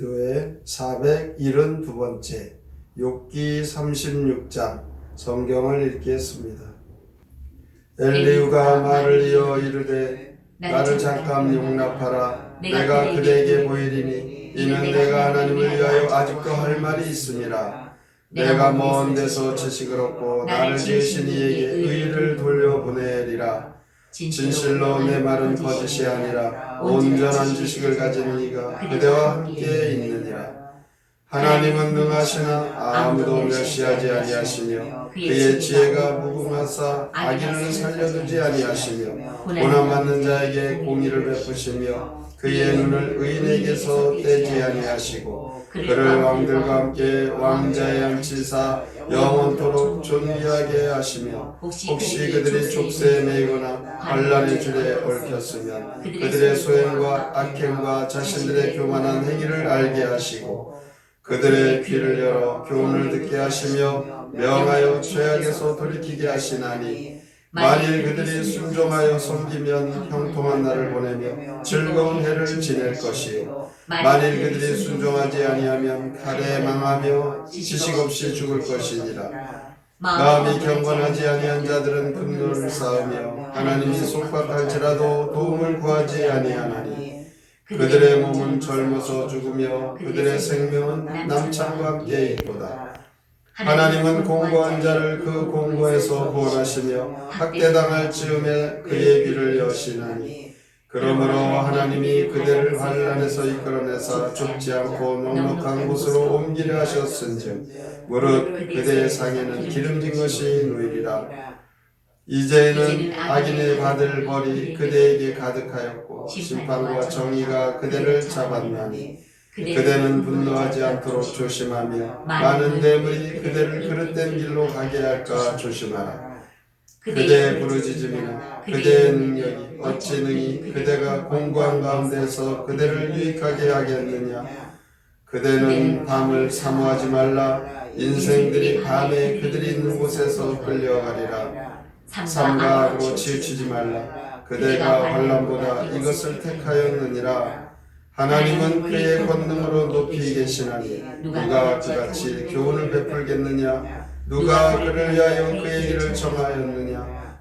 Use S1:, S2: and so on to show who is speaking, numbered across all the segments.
S1: 기도회 472번째 욥기 36장 성경을 읽겠습니다. 엘리후가 말을 이어 이르되 나를 잠깐 용납하라. 내가 그대에게 보이리니 이는 내가 하나님을 위하여 아직도 할 말이 있음이라. 내가 먼 데서 지식을 얻고 나를 지으신 이에게 의를 돌려보내리라. 진실로 내 말은 거짓이 아니라 온전한 지식을 가진 이가 그대와 함께 있느니라. 하나님은 능하시나 아무도 멸시하지 아니하시며 그의 지혜가 무궁하사 악인을 살려두지 아니하시며 고난받는 자에게 공의를 베푸시며 그의 눈을 의인에게서 떼지 아니하시고 그를 왕들과 함께 왕자에 앉히사 영원토록 존귀하게 하시며 혹시 그들이 족쇄에 매이거나 환난의 줄에 얽혔으면 그들의 소행과 악행과 자신들의 교만한 행위를 알게 하시고 그들의 귀를 열어 교훈을 듣게 하시며 명하여 죄악에서 돌이키게 하시나니 만일 그들이 순종하여 섬기면 형통한 날을 보내며 즐거운 해를 지낼 것이요 만일 그들이 순종하지 아니하면 칼에 망하며 지식 없이 죽을 것이니라. 마음이 경건하지 아니한 자들은 분노를 쌓으며 하나님이 속박할지라도 도움을 구하지 아니하나니 그들의 몸은 젊어서 죽으며 그들의 생명은 남창과 함께 있도다. 하나님은 공고한 자를 그 공고에서 구원하시며 학대당할 즈음에 그의 귀를 여시나니 그러므로 하나님이 그들을 환난에서 이끌어내사 죽지 않고 넉넉한 곳으로 옮기려 하셨은즉 무릇 그대의 상에는 기름진 것이 누이리라. 이제는 악인의 받을 벌이 그대에게 가득하였고 심판과 정의가 그대를 잡았나니 그대는 분노하지 않도록 조심하며 많은 뇌물이 그대를 그릇된 길로 가게 할까 조심하라. 그대의 부르짖음이나 그대의 능력이 어찌 능히 그대가 공고한 가운데서 그대를 유익하게 하겠느냐. 그대는 밤을 사모하지 말라. 인생들이 밤에 그들이 있는 곳에서 끌려가리라. 삼가 악으로 치우치지 말라. 그대가 환난보다 이것을 택하였느니라. 하나님은 그의 권능으로 높이 계시나니 누가 그같이 교훈을 베풀겠느냐. 누가 그를 위하여 그의 길을 정하였느냐.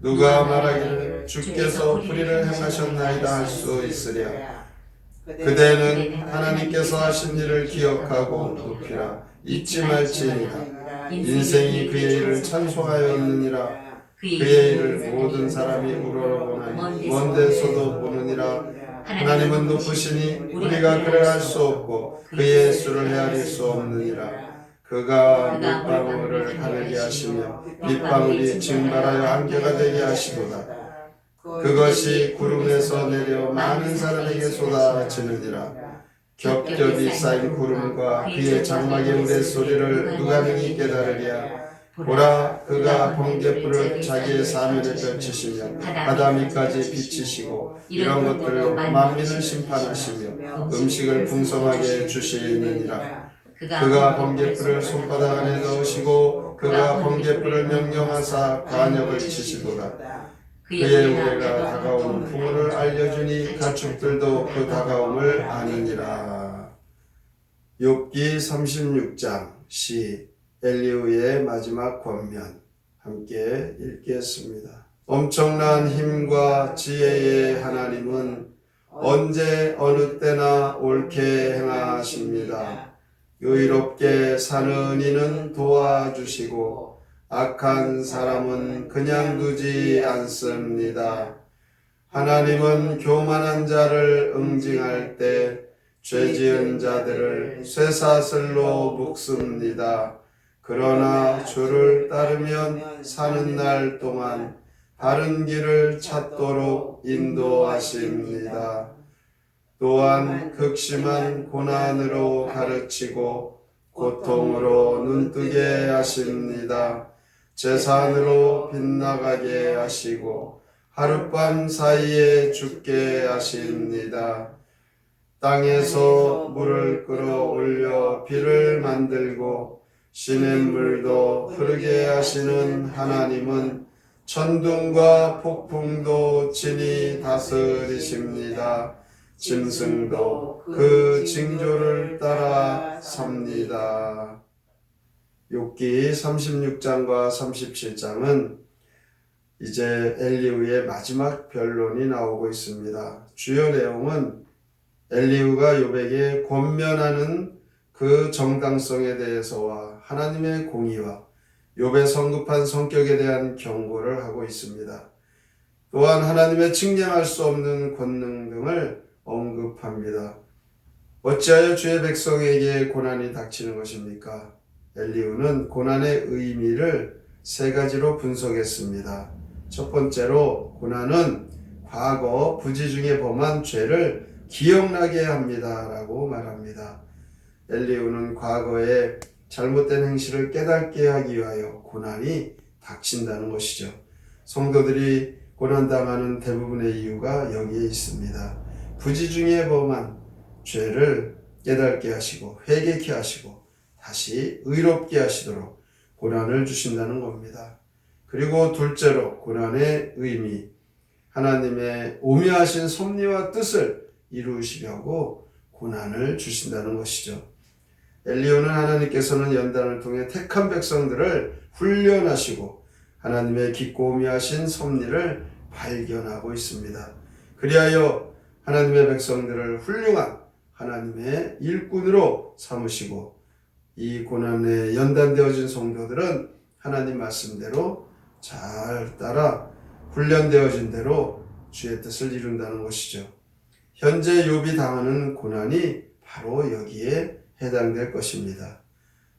S1: 누가 말하기를 주께서 불의를 행하셨나이다 할 수 있으랴. 그대는 하나님께서 하신 일을 기억하고 높이라. 잊지 말지니라. 인생이 그의 일을 찬송하였느니라. 그의 일을 모든 사람이 우러러보나니 먼 데서도 보느니라. 하나님은 높으시니 우리가 그를 알 수 없고 그의 수를 헤아릴 수 없느니라. 그가 물방울을 하늘게 하시며 빗방울이 증발하여 안개가 되게 하시도다. 그것이 구름에서 내려 많은 사람에게 쏟아지느니라. 겹겹이 쌓인 구름과 그의 장막의 우레소리를 누가 능히 깨달으랴. 보라, 그가 번개불을 자기의 사면에 펼치시며 바다 밑까지 비치시고 이런 것들로 만민을 심판하시며 음식을 풍성하게 주시느니라. 그가 번개불을 손바닥 안에 넣으시고 그가 번개불을 명령하사 관역을 치시도다. 그의 우레가 다가오는 풍우를 알려주니 가축들도 그 다가옴을 아느니라. 욥기 36장 시 엘리후의 마지막 권면 함께 읽겠습니다. 엄청난 힘과 지혜의 하나님은 언제 어느 때나 옳게 행하십니다. 의롭게 사는 이는 도와주시고 악한 사람은 그냥 두지 않습니다. 하나님은 교만한 자를 응징할 때 죄지은 자들을 쇠사슬로 묶습니다. 그러나 주를 따르면 사는 날 동안 바른 길을 찾도록 인도하십니다. 또한 극심한 고난으로 가르치고 고통으로 눈뜨게 하십니다. 재산으로 빗나가게 하시고 하룻밤 사이에 죽게 하십니다. 땅에서 물을 끌어올려 비를 만들고 시냇물도 흐르게 하시는 하나님은 천둥과 폭풍도 친히 다스리십니다. 짐승도 그 징조를 따라 삽니다. 욥기 36장과 37장은 이제 엘리후의 마지막 변론이 나오고 있습니다. 주요 내용은 엘리후가 욥에게 권면하는 그 정당성에 대해서와 하나님의 공의와 욥의 성급한 성격에 대한 경고를 하고 있습니다. 또한 하나님의 측량할 수 없는 권능 등을 언급합니다. 어찌하여 주의 백성에게 고난이 닥치는 것입니까? 엘리후는 고난의 의미를 세 가지로 분석했습니다. 첫 번째로 고난은 과거 부지 중에 범한 죄를 기억나게 합니다 라고 말합니다. 엘리후는 과거의 잘못된 행실을 깨닫게 하기 위하여 고난이 닥친다는 것이죠. 성도들이 고난당하는 대부분의 이유가 여기에 있습니다. 부지 중에 범한 죄를 깨닫게 하시고 회개케 하시고 다시 의롭게 하시도록 고난을 주신다는 겁니다. 그리고 둘째로 고난의 의미, 하나님의 오묘하신 섭리와 뜻을 이루시려고 고난을 주신다는 것이죠. 엘리후는 하나님께서는 연단을 통해 택한 백성들을 훈련하시고 하나님의 깊고 오묘하신 섭리를 발견하고 있습니다. 그리하여 하나님의 백성들을 훌륭한 하나님의 일꾼으로 삼으시고 이 고난에 연단되어진 성도들은 하나님 말씀대로 잘 따라 훈련되어진 대로 주의 뜻을 이룬다는 것이죠. 현재 욥이 당하는 고난이 바로 여기에 해당될 것입니다.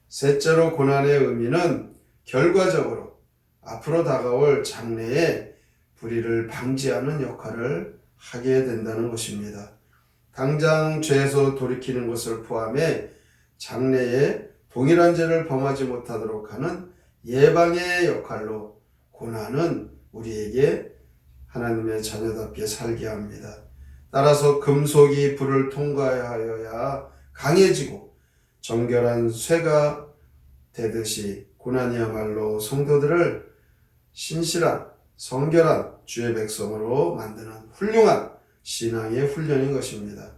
S1: 셋째로 고난의 의미는 결과적으로 앞으로 다가올 장래에 불의를 방지하는 역할을 하게 된다는 것입니다. 당장 죄에서 돌이키는 것을 포함해 장래에 동일한 죄를 범하지 못하도록 하는 예방의 역할로 고난은 우리에게 하나님의 자녀답게 살게 합니다. 따라서 금속이 불을 통과하여야 강해지고 정결한 쇠가 되듯이 고난이야말로 성도들을 신실한 성결한 주의 백성으로 만드는 훌륭한 신앙의 훈련인 것입니다.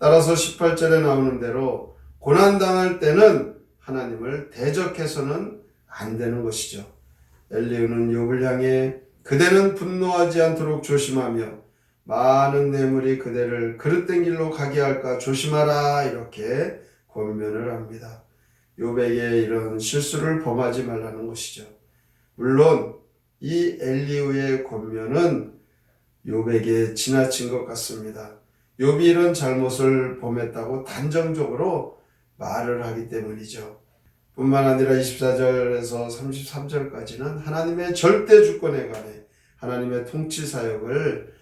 S1: 따라서 18절에 나오는 대로 고난당할 때는 하나님을 대적해서는 안 되는 것이죠. 엘리후는 욥을 향해 그대는 분노하지 않도록 조심하며 많은 뇌물이 그대를 그릇된 길로 가게 할까 조심하라 이렇게 권면을 합니다. 욥에게 이런 실수를 범하지 말라는 것이죠. 물론 이 엘리후의 권면은 욥에게 지나친 것 같습니다. 욥이 이런 잘못을 범했다고 단정적으로 말을 하기 때문이죠. 뿐만 아니라 24절에서 33절까지는 하나님의 절대 주권에 관해 하나님의 통치 사역을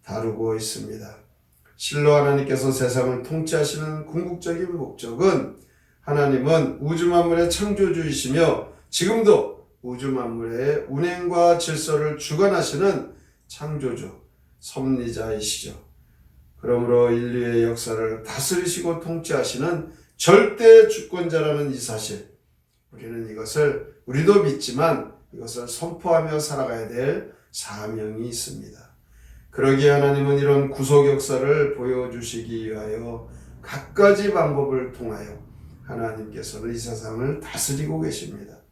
S1: 다루고 있습니다. 실로 하나님께서 세상을 통치하시는 궁극적인 목적은 하나님은 우주 만물의 창조주이시며 지금도 우주 만물의 운행과 질서를 주관하시는 창조주, 섭리자이시죠. 그러므로 인류의 역사를 다스리시고 통치하시는 절대 주권자라는 이 사실, 우리는 이것을 우리도 믿지만 이것을 선포하며 살아가야 될 사명이 있습니다. 그러기에 하나님은 이런 구속 역사를 보여주시기 위하여 갖가지 방법을 통하여 하나님께서는 이 세상을 다스리고 계십니다.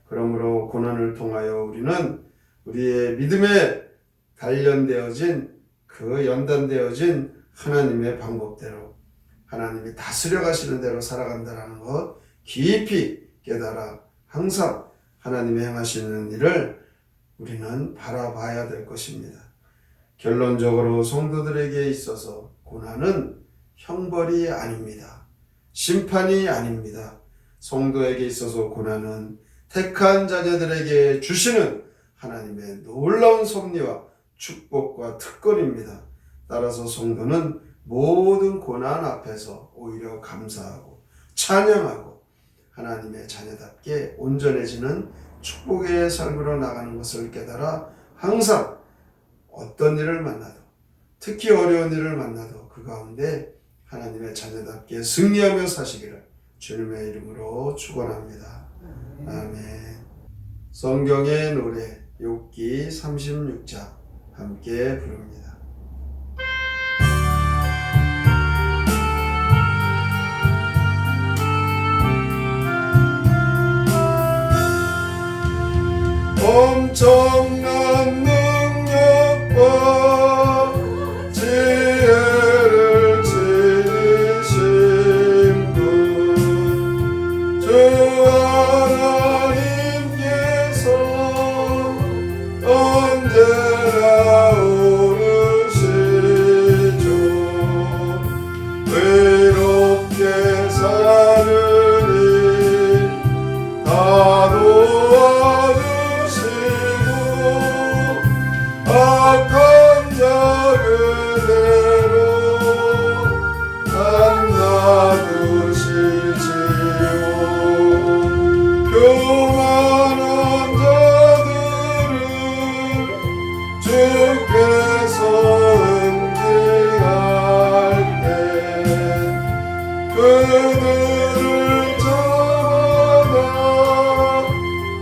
S1: 그러므로 고난을 통하여 우리는 우리의 믿음에 단련되어진 그 연단되어진 하나님의 방법대로 하나님이 다스려 가시는 대로 살아간다는 것 깊이 깨달아 항상 하나님이 행하시는 일을 우리는 바라봐야 될 것입니다. 결론적으로 성도들에게 있어서 고난은 형벌이 아닙니다. 심판이 아닙니다. 성도에게 있어서 고난은 택한 자녀들에게 주시는 하나님의 놀라운 섭리와 축복과 특권입니다. 따라서 성도는 모든 고난 앞에서 오히려 감사하고 찬양하고 하나님의 자녀답게 온전해지는 축복의 삶으로 나가는 것을 깨달아 항상 어떤 일을 만나도 특히 어려운 일을 만나도 그 가운데 하나님의 자녀답게 승리하며 사시기를 주님의 이름으로 축원합니다. 아멘. 성경의 노래 욥기 36장 함께 부릅니다. 엄청난 능력과 지혜를 지니신 분 주 하나님께서 언제나 오르시죠. 외롭게 사느니 다 도와주시고 악한 자 그대로 안 놔두시지요. 교만한 자들을 주께서 응징할 때 그들을 잡아다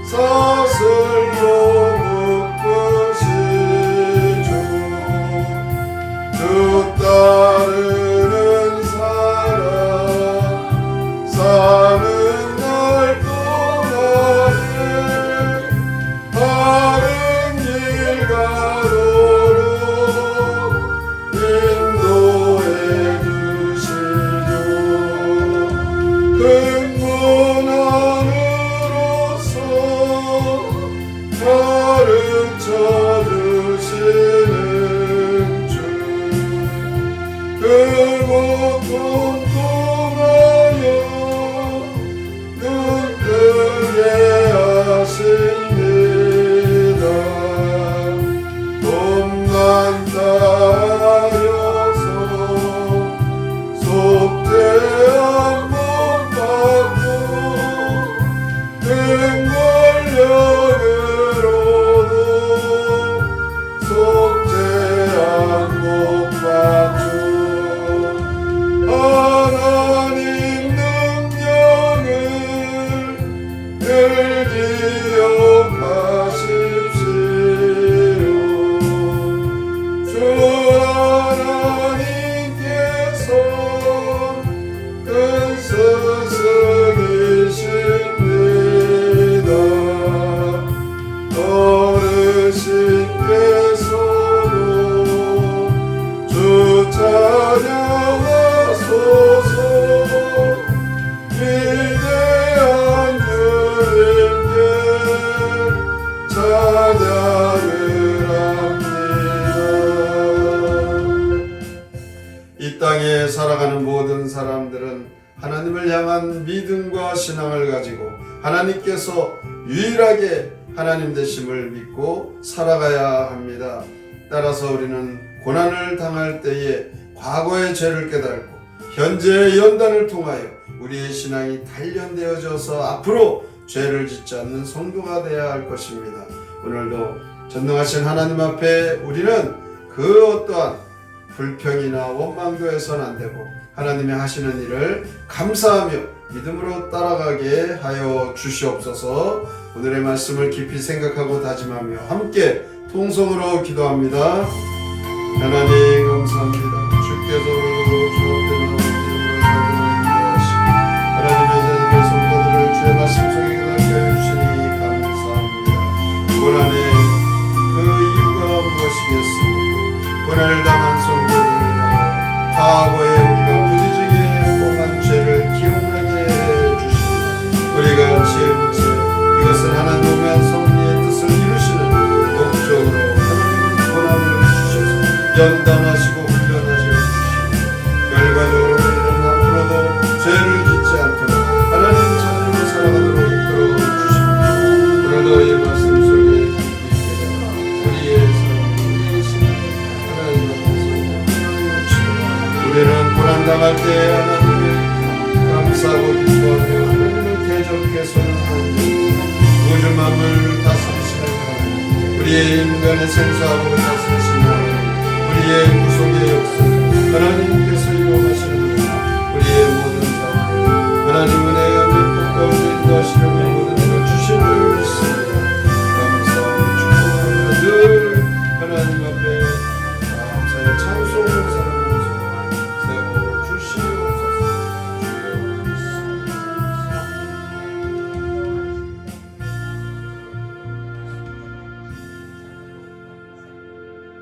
S1: 사슬로 묶으시죠. 주 따르는 사람 사는 날 동안에 바른 길 가도록 인도해 주시죠. 근본 안으로서 가르쳐 주시는 주 그 고통 통하여 눈뜨게 하십니다. 돈만 따여서 속죄함 못 받고 큰 권력으로도 속죄함 못 받죠. 하나님 능력을 늘 기억하십시오. 주 하나님께서 큰 스승이십니다. 어르신께서도 주 찬양하소서. 위대한 주님께 찬양을 합니다. 이 땅에 살아가는 모든 사람들은 하나님을 향한 믿음과 신앙을 가지고 하나님께서 유일하게 하나님 되심을 믿고 살아가야 합니다. 따라서 우리는 고난을 당할 때에 과거의 죄를 깨닫고 현재의 연단을 통하여 우리의 신앙이 단련되어져서 앞으로 죄를 짓지 않는 성도가 되어야 할 것입니다. 오늘도 전능하신 하나님 앞에 우리는 그 어떠한 불평이나 원망도 해서는 안 되고 하나님이 하시는 일을 감사하며 믿음으로 따라가게 하여 주시옵소서. 오늘의 말씀을 깊이 생각하고 다짐하며 함께 통성으로 기도합니다. 하나님 감사합니다. 주께서 오늘도 주 앞에 나와 믿음으로 살고 인도하시고 하나님의 자녀의 성도들을 주의 말씀 속에 깨닫게 해주시니 감사합니다. 고난의 그 이유가 무엇이겠습니까? 고난을 당한 성도들을 향하여 과거에 우리가 부지중에 범한 죄를 기억나게 해주십니다. 우리가 지은 죄 이것은 하나님 오면 섭리의 뜻을 이루시는 목적으로 하나님은 고난을 주셔서 연단하시고 훈련하시고 주시고 결과적으로 우리는 앞으로도 죄를 짓지 않도록 하나님 자녀로 살아가도록 이끌어 주십니다. 오늘도 이 말씀 속에 우리의 삶, 우리의 신앙 하나님 앞에서 우리는 고난당할 때 하나님의 감사하고 기뻐하며 하나님을 대적해 선언하며 우주 만물을 다스리시는 하나님, 우리의 인간의 생사하고 다스리시는